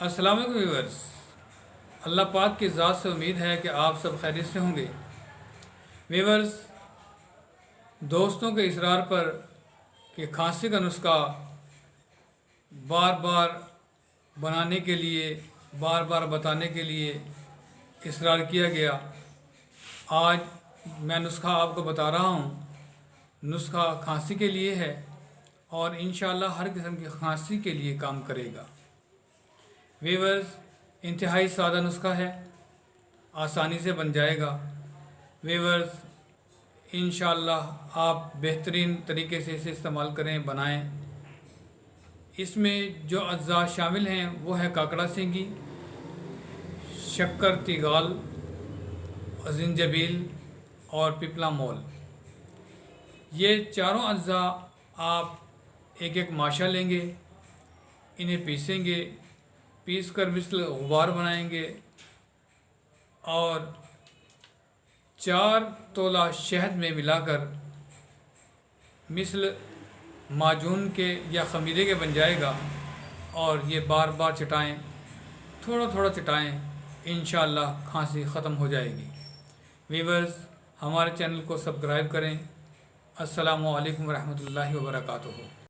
السلام علیکم ویورس، اللہ پاک کی ذات سے امید ہے کہ آپ سب خیریت سے ہوں گے۔ ویورس، دوستوں کے اصرار پر کہ کھانسی کا نسخہ بار بار بنانے کے لیے، بار بار بتانے کے لیے اصرار کیا گیا۔ آج میں نسخہ آپ کو بتا رہا ہوں۔ نسخہ کھانسی کے لیے ہے اور انشاءاللہ ہر قسم کی کھانسی کے لیے کام کرے گا۔ ویورز، انتہائی سادہ نسخہ ہے، آسانی سے بن جائے گا۔ ویورز، انشاءاللہ آپ بہترین طریقے سے اسے استعمال کریں، بنائیں۔ اس میں جو اجزاء شامل ہیں وہ ہے کاکڑا سینگی، شکر تیغال، زنجبیل اور پپلا مول۔ یہ چاروں اجزاء آپ ایک ایک ماشا لیں گے، انہیں پیسیں گے، پیس کر مثل غبار بنائیں گے اور 4 تولہ شہد میں ملا کر مثل معجون کے یا خمیرے کے بن جائے گا، اور یہ بار بار چٹائیں، تھوڑا تھوڑا چٹائیں، انشاءاللہ کھانسی ختم ہو جائے گی۔ ویورز، ہمارے چینل کو سبسکرائب کریں۔ السلام علیکم ورحمۃ اللہ وبرکاتہ۔